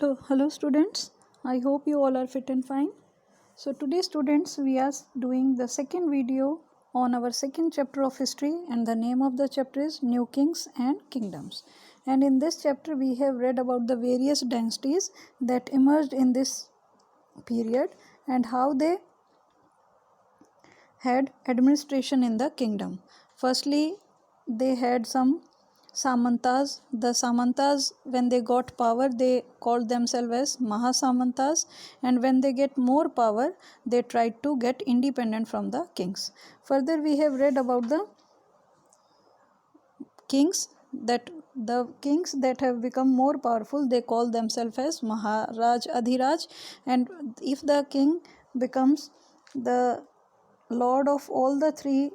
Hello students. I hope you all are fit and fine. So today students we are doing the second video on our second chapter of history, and the name of the chapter is New Kings and Kingdoms. And in this chapter we have read about the various dynasties that emerged in this period and how they had administration in the kingdom. Firstly, they had some Samantas. The Samantas, when they got power, they called themselves as Mahasamantas, and when they get more power, they tried to get independent from the kings. Further, we have read about the kings that have become more powerful, they call themselves as Maharaj Adhiraj, and if the king becomes the lord of all the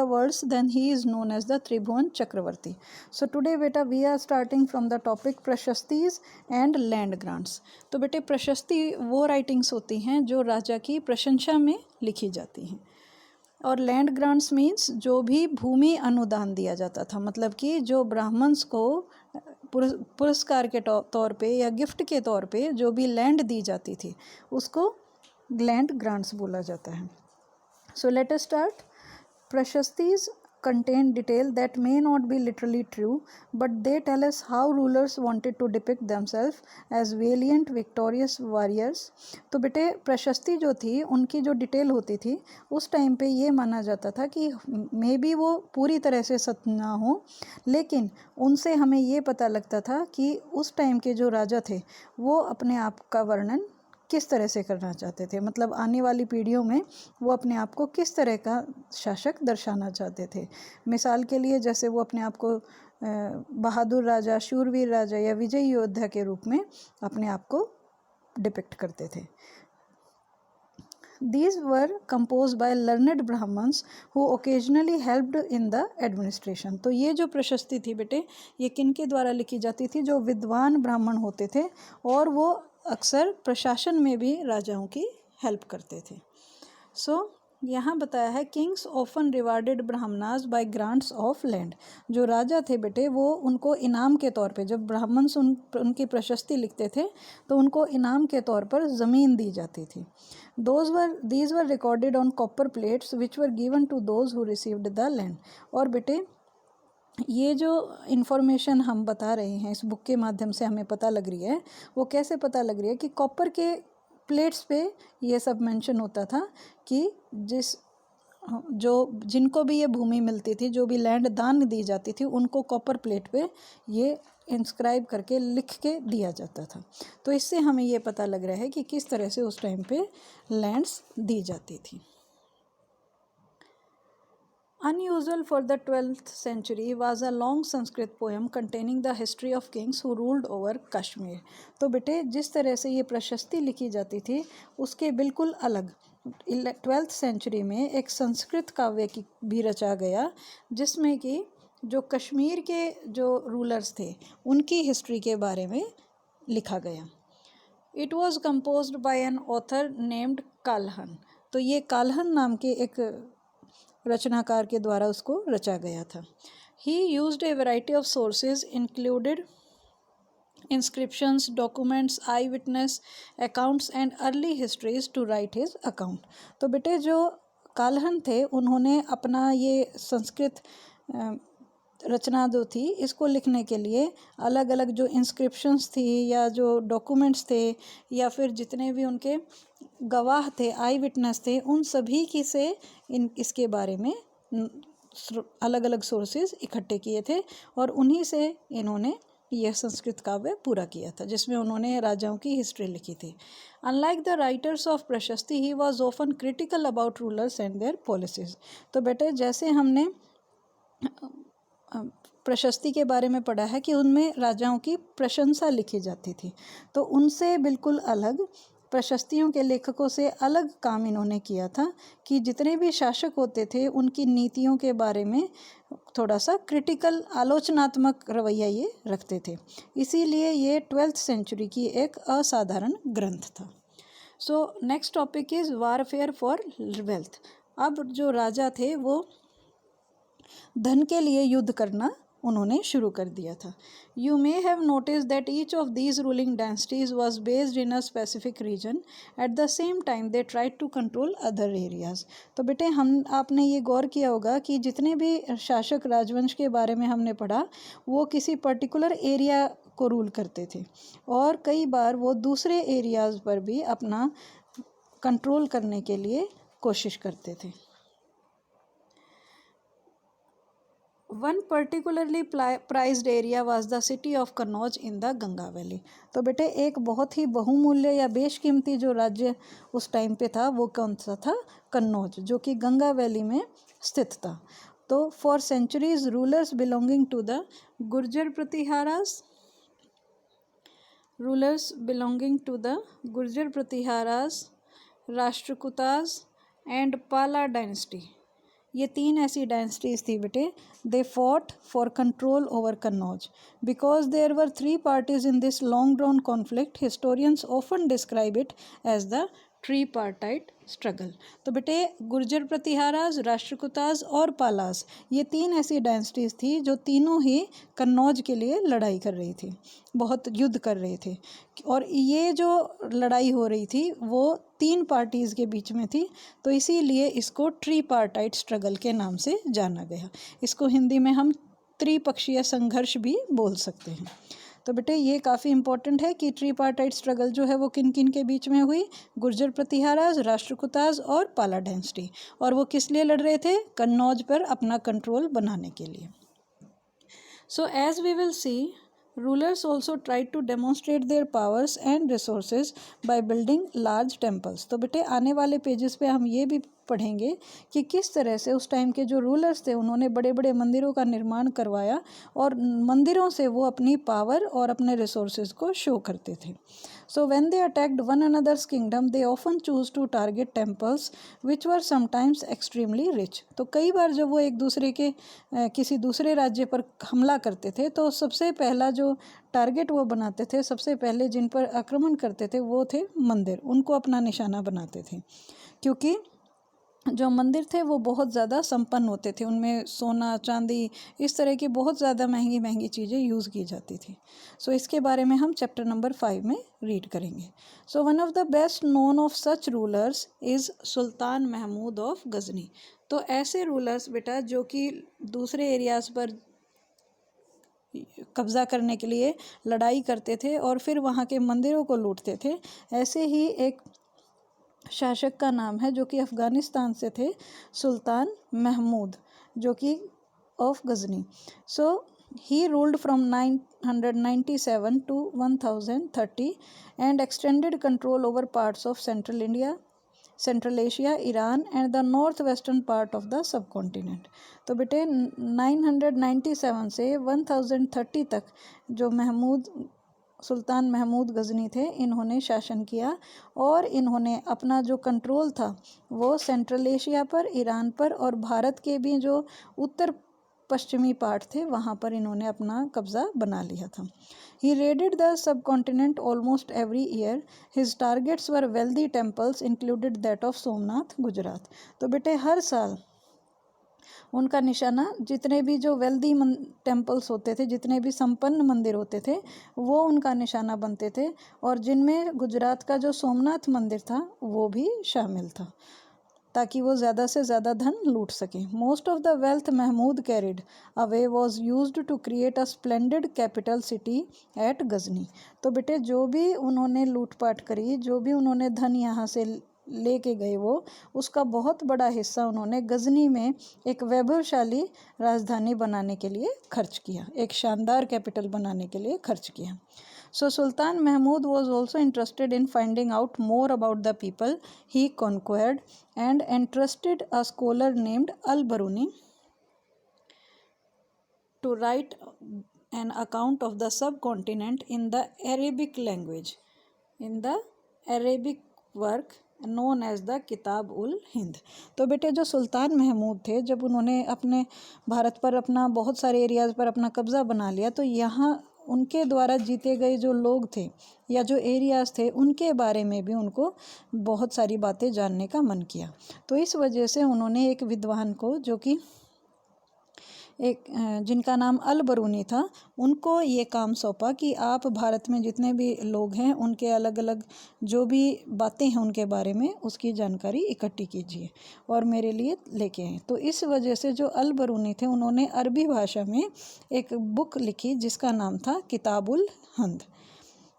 worlds, then he is known as the Tribhuvan Chakravarti. So today beta we are starting from the topic प्रशस्तिज and land grants. तो बेटे प्रशस्ति वो writings होती हैं जो राजा की प्रशंसा में लिखी जाती हैं, और लैंड ग्रांट्स मीन्स जो भी भूमि अनुदान दिया जाता था, मतलब कि जो ब्राह्मण्स को पुरस्कार के तौर पे या गिफ्ट के तौर पे जो भी लैंड दी जाती थी उसको लैंड ग्रांट्स बोला जाता है. So let us start. Prashastis contain detail that may not be literally true, but they tell us how rulers wanted to depict themselves as valiant, victorious warriors. तो बेटे प्रशस्ति जो थी उनकी जो डिटेल होती थी उस टाइम पे ये माना जाता था कि मे बी वो पूरी तरह से सत्य ना हो, लेकिन उनसे हमें ये पता लगता था कि उस टाइम के जो राजा थे वो अपने आप का वर्णन किस तरह से करना चाहते थे, मतलब आने वाली पीढ़ियों में वो अपने आप को किस तरह का शासक दर्शाना चाहते थे. मिसाल के लिए जैसे वो अपने आप को बहादुर राजा, शूरवीर राजा या विजयी योद्धा के रूप में अपने आप को डिपिक्ट करते थे. These were composed by learned Brahmins who occasionally helped in the administration. तो ये जो प्रशस्ति थी बेटे ये किन के द्वारा लिखी जाती थी? जो विद्वान ब्राह्मण होते थे और वो अक्सर प्रशासन में भी राजाओं की हेल्प करते थे. यहाँ बताया है kings often rewarded Brahmanas by grants of land. जो राजा थे बेटे वो उनको इनाम के तौर पे, जब ब्राह्मण उनकी प्रशस्ति लिखते थे तो उनको इनाम के तौर पर ज़मीन दी जाती थी. These were recorded on copper plates which were given to those who received the land. और बेटे ये जो इन्फॉर्मेशन हम बता रहे हैं इस बुक के माध्यम से हमें पता लग रही है, वो कैसे पता लग रही है कि कॉपर के प्लेट्स पे ये सब मेंशन होता था कि जिनको भी ये भूमि मिलती थी, जो भी लैंड दान दी जाती थी, उनको कॉपर प्लेट पे ये इंस्क्राइब करके लिख के दिया जाता था. तो इससे हमें ये पता लग रहा है कि किस तरह से उस टाइम पे लैंड्स दी जाती थी. Unusual for the 12th century was a long Sanskrit poem containing the history of kings who ruled over Kashmir. तो बेटे जिस तरह से ये प्रशस्ति लिखी जाती थी उसके बिल्कुल अलग 12th सेंचुरी में एक संस्कृत काव्य भी रचा गया जिसमें कि जो कश्मीर के जो रूलर्स थे उनकी हिस्ट्री के बारे में लिखा गया. It was composed by an author named काल्हन. तो ये काल्हन नाम के एक रचनाकार के द्वारा उसको रचा गया था. He used a variety of sources included inscriptions, documents, eyewitness accounts and early histories to write his account. तो बेटे जो काल्हन थे उन्होंने अपना ये संस्कृत रचना जो थी इसको लिखने के लिए अलग अलग जो इंस्क्रिप्शंस थी या जो डॉक्यूमेंट्स थे या फिर जितने भी उनके गवाह थे, आई विटनेस थे, उन सभी की से इसके बारे में अलग अलग सोर्सेज इकट्ठे किए थे और उन्हीं से इन्होंने यह संस्कृत काव्य पूरा किया था जिसमें उन्होंने राजाओं की हिस्ट्री लिखी थी. अनलाइक द राइटर्स ऑफ प्रशस्ति he was often critical about rulers and there policies. तो बेटे जैसे हमने प्रशस्ति के बारे में पढ़ा है कि उनमें राजाओं की प्रशंसा लिखी जाती थी, तो उनसे बिल्कुल अलग प्रशस्तियों के लेखकों से अलग काम इन्होंने किया था कि जितने भी शासक होते थे उनकी नीतियों के बारे में थोड़ा सा क्रिटिकल आलोचनात्मक रवैया ये रखते थे. इसीलिए ये 12th सेंचुरी की एक असाधारण ग्रंथ था. So next topic is warfare for wealth. अब जो राजा थे वो धन के लिए युद्ध करना उन्होंने शुरू कर दिया था। You may have notice that each of these ruling dynasties was based in a specific region, at the same time they tried to control other areas. तो बेटे आपने ये गौर किया होगा कि जितने भी शासक राजवंश के बारे में हमने पढ़ा वो किसी पर्टिकुलर एरिया को रूल करते थे और कई बार वो दूसरे एरियाज़ पर भी अपना कंट्रोल करने के लिए कोशिश करते थे। One particularly prized area was the city of Kannauj in the Ganga valley. तो बेटे एक बहुत ही बहुमूल्य या बेशकीमती जो राज्य उस टाइम पे था वो कौन सा था? कन्नौज, जो कि गंगा वैली में स्थित था। तो for centuries rulers belonging to the Gurjara Pratiharas, Rashtrakutas and Pala dynasty, ये तीन ऐसी डायनेस्टीज थी बेटे। They fought for control over Kannauj because there were 3 parties in this long drawn conflict. Historians often describe it as the tripartite struggle. तो बेटे गुर्जर प्रतिहारास, राष्ट्रकूटास और पालास, ये तीन ऐसी डायनेस्टीज थी जो तीनों ही कन्नौज के लिए लड़ाई कर रही थी, बहुत युद्ध कर रहे थे। और ये जो लड़ाई हो रही थी वो 3 पार्टीज़ के बीच में थी, तो इसीलिए इसको ट्रीपार्टाइट स्ट्रगल के नाम से जाना गया। इसको हिंदी में हम त्रिपक्षीय संघर्ष भी बोल सकते हैं। तो बेटे ये काफ़ी इंपॉर्टेंट है कि ट्रीपार्टाइट स्ट्रगल जो है वो किन किन के बीच में हुई? गुर्जर प्रतिहारास, राष्ट्रकूटास और पाला डायनेस्टी। और वो किस लिए लड़ रहे थे? कन्नौज पर अपना कंट्रोल बनाने के लिए। So as we will see, rulers also tried to demonstrate their powers and resources by building large temples। तो बेटे आने वाले पेजेस पे हम ये भी पढ़ेंगे कि किस तरह से उस टाइम के जो रूलर्स थे उन्होंने बड़े बड़े मंदिरों का निर्माण करवाया और मंदिरों से वो अपनी पावर और अपने रिसोर्सेज को शो करते थे। So when they attacked one another's kingdom, they often choose to target temples which were sometimes extremely rich। तो कई बार जब वो एक दूसरे के किसी दूसरे राज्य पर हमला करते थे तो सबसे पहला जो टारगेट वो बनाते थे, सबसे पहले जिन पर आक्रमण करते थे वो थे मंदिर, उनको अपना निशाना बनाते थे, क्योंकि जो मंदिर थे वो बहुत ज़्यादा संपन्न होते थे, उनमें सोना चांदी इस तरह की बहुत ज़्यादा महंगी महंगी चीज़ें यूज़ की जाती थी। सो इसके बारे में हम चैप्टर नंबर 5 में रीड करेंगे। So one of the best known of such rulers is Sultan Mahmud of Ghazni. तो ऐसे रूलर्स बेटा जो कि दूसरे एरियाज़ पर कब्ज़ा करने के लिए लड़ाई करते थे और फिर वहाँ के मंदिरों को लूटते थे, ऐसे ही एक शासक का नाम है जो कि अफ़गानिस्तान से थे, सुल्तान महमूद, जो कि of Ghazni. So he ruled from 997 to 1030 and extended control over parts of central Asia, Iran and the north western part of the subcontinent. तो बेटे 997 से 1030 तक जो सुल्तान महमूद गजनी थे, इन्होंने शासन किया और इन्होंने अपना जो कंट्रोल था वो सेंट्रल एशिया पर, ईरान पर और भारत के भी जो उत्तर पश्चिमी पार्ट थे वहाँ पर इन्होंने अपना कब्ज़ा बना लिया था। He raided the subcontinent almost every year. His targets were wealthy temples included that of Somnath, Gujarat. तो बेटे हर साल उनका निशाना जितने भी जो वेल्दी टेम्पल्स होते थे, जितने भी संपन्न मंदिर होते थे, वो उनका निशाना बनते थे और जिनमें गुजरात का जो सोमनाथ मंदिर था वो भी शामिल था, ताकि वो ज़्यादा से ज़्यादा धन लूट सकें। Most of the wealth Mahmud carried away was used to create a splendid capital city at Ghazni. तो बेटे जो भी उन्होंने लूटपाट करी, जो भी उन्होंने धन यहाँ से लेके गए, वो उसका बहुत बड़ा हिस्सा उन्होंने गजनी में एक वैभवशाली राजधानी बनाने के लिए खर्च किया, एक शानदार कैपिटल बनाने के लिए खर्च किया। So Sultan Mahmud was also interested in finding out more about the people he conquered and entrusted a scholar named Al-Baruni to write an account of the subcontinent in the Arabic language, in the Arabic work known as the किताब उल हिंद। तो बेटे जो सुल्तान महमूद थे, जब उन्होंने अपने भारत पर अपना बहुत सारे एरियाज़ पर अपना कब्ज़ा बना लिया, तो यहाँ उनके द्वारा जीते गए जो लोग थे या जो एरियाज़ थे उनके बारे में भी उनको बहुत सारी बातें जानने का मन किया। तो इस वजह से उन्होंने एक विद्वान को, जो कि जिनका नाम अल बरूनी था, उनको ये काम सौंपा कि आप भारत में जितने भी लोग हैं उनके अलग अलग जो भी बातें हैं उनके बारे में उसकी जानकारी इकट्ठी कीजिए और मेरे लिए लेके आएँ। तो इस वजह से जो अल बरूनी थे उन्होंने अरबी भाषा में एक बुक लिखी जिसका नाम था Kitabul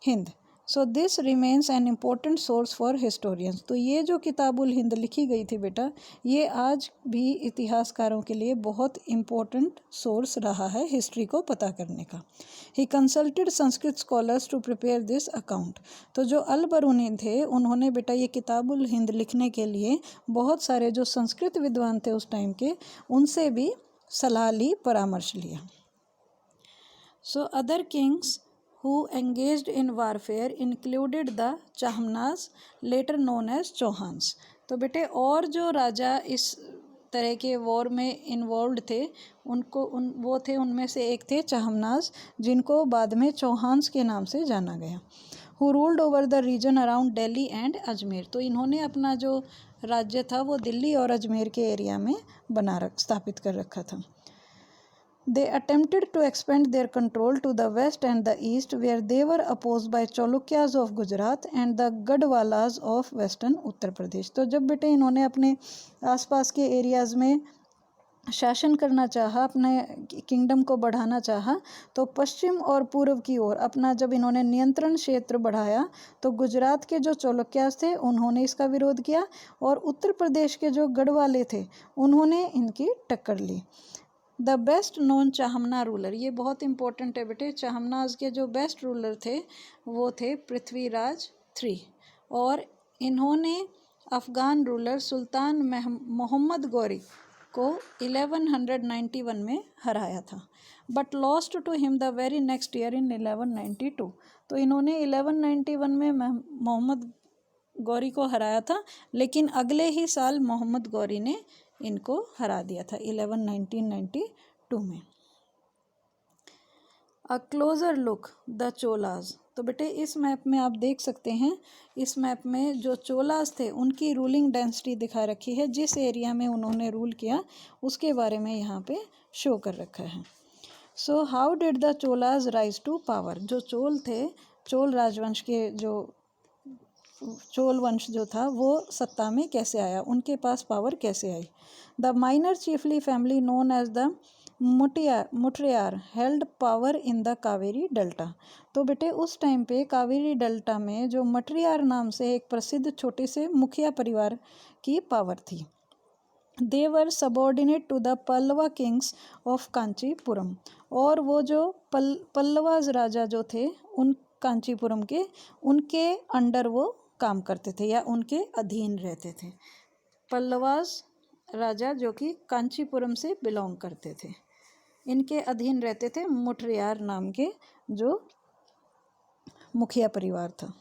Hind. So this remains an important source for historians. तो ये जो किताबुल हिंद लिखी गई थी बेटा, ये आज भी इतिहासकारों के लिए बहुत इम्पोर्टेंट सोर्स रहा है हिस्ट्री को पता करने का। He consulted Sanskrit scholars to prepare this account. तो जो अल बरूनी थे उन्होंने बेटा ये किताबुल हिंद लिखने के लिए बहुत सारे जो संस्कृत विद्वान थे उस टाइम के, उनसे भी सलाह ली, परामर्श लिया। So other Kings who engaged in warfare included the चाहमनाज, later known as Chauhans. तो बेटे और जो राजा इस तरह के वॉर में इन्वॉल्व थे वो थे, उनमें से एक थे चाहमनाज, जिनको बाद में चौहान्स के नाम से जाना गया। who ruled over the region around Delhi and Ajmer. तो इन्होंने अपना जो राज्य था वो दिल्ली और अजमेर के एरिया में स्थापित कर रखा था। They attempted to expand their control to the west and the east, where they were opposed by Chalukyas of Gujarat and the Gadwalas of western Uttar Pradesh. तो जब बेटे इन्होंने अपने आसपास के एरियाज़ में शासन करना चाहा, अपने किंगडम को बढ़ाना चाहा, तो पश्चिम और पूर्व की ओर अपना जब इन्होंने नियंत्रण क्षेत्र बढ़ाया तो गुजरात के जो चौलुक्यास थे उन्होंने इसका विरोध किया और उत्तर प्रदेश के जो गढ़वाले थे उन्होंने इनकी टक्कर ली। द बेस्ट नोन चाहमना रूलर, ये बहुत इंपॉर्टेंट है बेटे। चाहमनाज के जो बेस्ट रूलर थे वो थे पृथ्वीराज III और इन्होंने अफ़गान रूलर सुल्तान मोहम्मद गौरी को 1191 में हराया था, but lost to him the very next year in 1192। तो इन्होंने 1191 में मोहम्मद गौरी को हराया था, लेकिन अगले ही साल मोहम्मद गौरी ने इनको हरा दिया था 1992 में। अ क्लोज़र लुक द चोलाज। तो बेटे इस मैप में आप देख सकते हैं, इस मैप में जो चोलाज थे उनकी रूलिंग डेंसिटी दिखा रखी है, जिस एरिया में उन्होंने रूल किया उसके बारे में यहाँ पे शो कर रखा है। So how did the Cholas rise to power. जो चोल थे, चोल राजवंश के जो चोल वंश जो था वो सत्ता में कैसे आया, उनके पास पावर कैसे आई। The minor chiefly family known as the Muttaraiyar held power in the Kaveri delta. तो बेटे उस टाइम पे कावेरी डेल्टा में जो मट्रियार नाम से एक प्रसिद्ध छोटे से मुखिया परिवार की पावर थी। They were subordinate to the Pallava kings of Kanchipuram. और वो जो पल्लवाज राजा जो थे उन कांचीपुरम के, उनके अंडर वो काम करते थे या उनके अधीन रहते थे। पल्लवाज राजा जो कि कांचीपुरम से बिलोंग करते थे, इनके अधीन रहते थे मुट्रियार नाम के जो मुखिया परिवार था।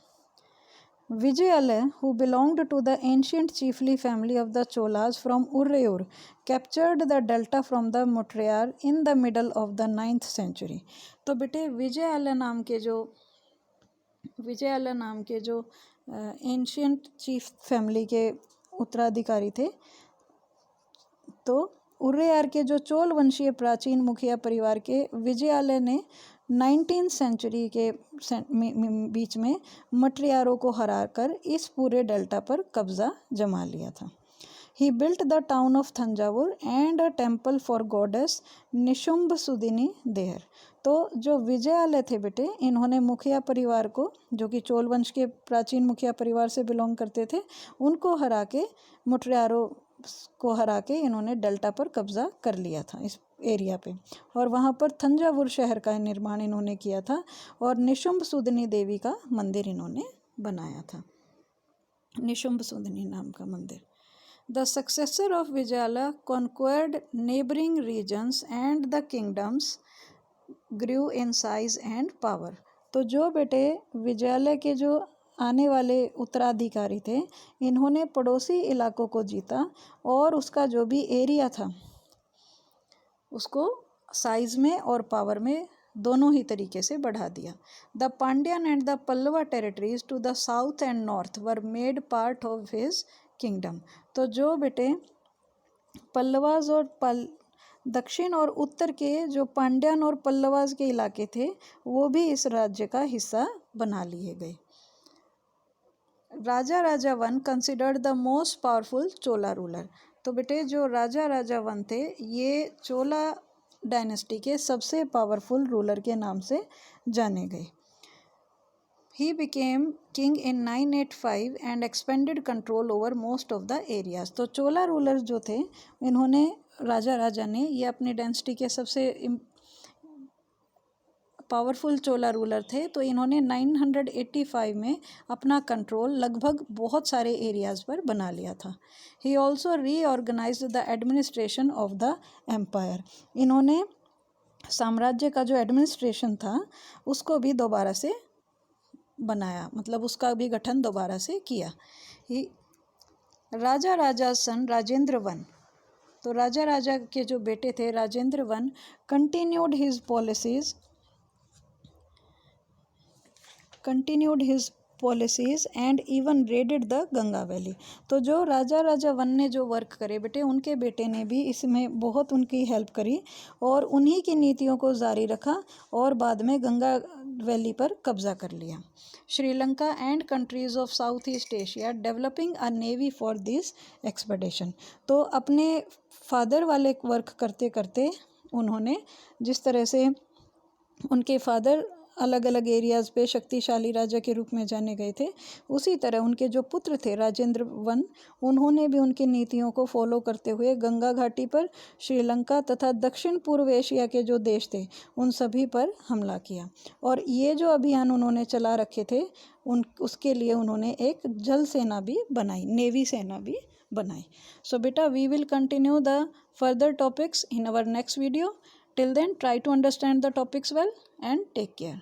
Vijayalaya who belonged to the ancient chiefly family of the Cholas from Urayur captured the delta from the Mutrayar in the middle of the 9th century। तो बेटे विजयालय नाम के जो एंशियंट चीफ फैमिली के उत्तराधिकारी थे, तो उरेयार के जो चोल वंशीय प्राचीन मुखिया परिवार के विजयालय ने 19th सेंचुरी के बीच में मट्रियारों को हराकर इस पूरे डेल्टा पर कब्जा जमा लिया था। He built the town of Thanjavur and a temple for goddess Nishumbha Sudini there. तो जो विजयालय थे बेटे, इन्होंने मुखिया परिवार को, जो कि चोल वंश के प्राचीन मुखिया परिवार से बिलोंग करते थे, उनको हरा के, मुट्रियारों को हरा के इन्होंने डेल्टा पर कब्जा कर लिया था इस एरिया पे, और वहाँ पर थंजावुर शहर का निर्माण इन्होंने किया था और निशुंभ सुदनी देवी का मंदिर इन्होंने बनाया था, निशुंभ सुदनी नाम का मंदिर। The successor of Vijayalaya conquered neighbouring regions and the kingdoms grew in size and power. तो जो बेटे विजयालय के जो आने वाले उत्तराधिकारी थे, इन्होंने पड़ोसी इलाकों को जीता और उसका जो भी एरिया था उसको साइज में और पावर में दोनों ही तरीके से बढ़ा दिया। The Pandyan and the Pallava territories to the south and north were made part of his kingdom. तो जो बेटे पल्लवाज और दक्षिण और उत्तर के जो पांड्यान और पल्लवास के इलाके थे वो भी इस राज्य का हिस्सा बना लिए गए। Raja Raja one considered the most powerful Chola ruler. तो बेटे जो राजा राजा वन थे ये चोला डायनेस्टी के सबसे पावरफुल रूलर के नाम से जाने गए। He became king in 985 and expanded control over most of the areas। तो चोला रूलर्स जो थे इन्होंने राजा ने ये अपनी डायनेस्टी के सबसे पावरफुल चोला रूलर थे, तो इन्होंने 985 में अपना कंट्रोल लगभग बहुत सारे एरियाज़ पर बना लिया था। He also reorganised the administration of the empire. इन्होंने साम्राज्य का जो एडमिनिस्ट्रेशन था उसको भी दोबारा से बनाया, मतलब उसका भी गठन दोबारा से किया। He Raja Raja son Rajendra one. तो राजा के जो बेटे थे Rajendra one continued his policies and even raided the Ganga valley. तो जो राजा वन ने जो वर्क करे बेटे उनके बेटे ने भी इसमें बहुत उनकी हेल्प करी और उन्हीं की नीतियों को जारी रखा और बाद में गंगा वैली पर कब्जा कर लिया। Sri Lanka and countries of south east Asia developing a navy for this expedition. तो अपने फादर वाले वर्क करते करते उन्होंने जिस तरह से उनके फादर अलग अलग एरियाज़ पे शक्तिशाली राजा के रूप में जाने गए थे, उसी तरह उनके जो पुत्र थे राजेंद्र वन उन्होंने भी उनकी नीतियों को फॉलो करते हुए गंगा घाटी पर श्रीलंका तथा दक्षिण पूर्व एशिया के जो देश थे उन सभी पर हमला किया। और ये जो अभियान उन्होंने चला रखे थे उसके लिए उन्होंने एक जल सेना भी बनाई, नेवी सेना भी बनाई। सो बेटा we will continue the further topics in our next video. Till then, try to understand the topics well and take care.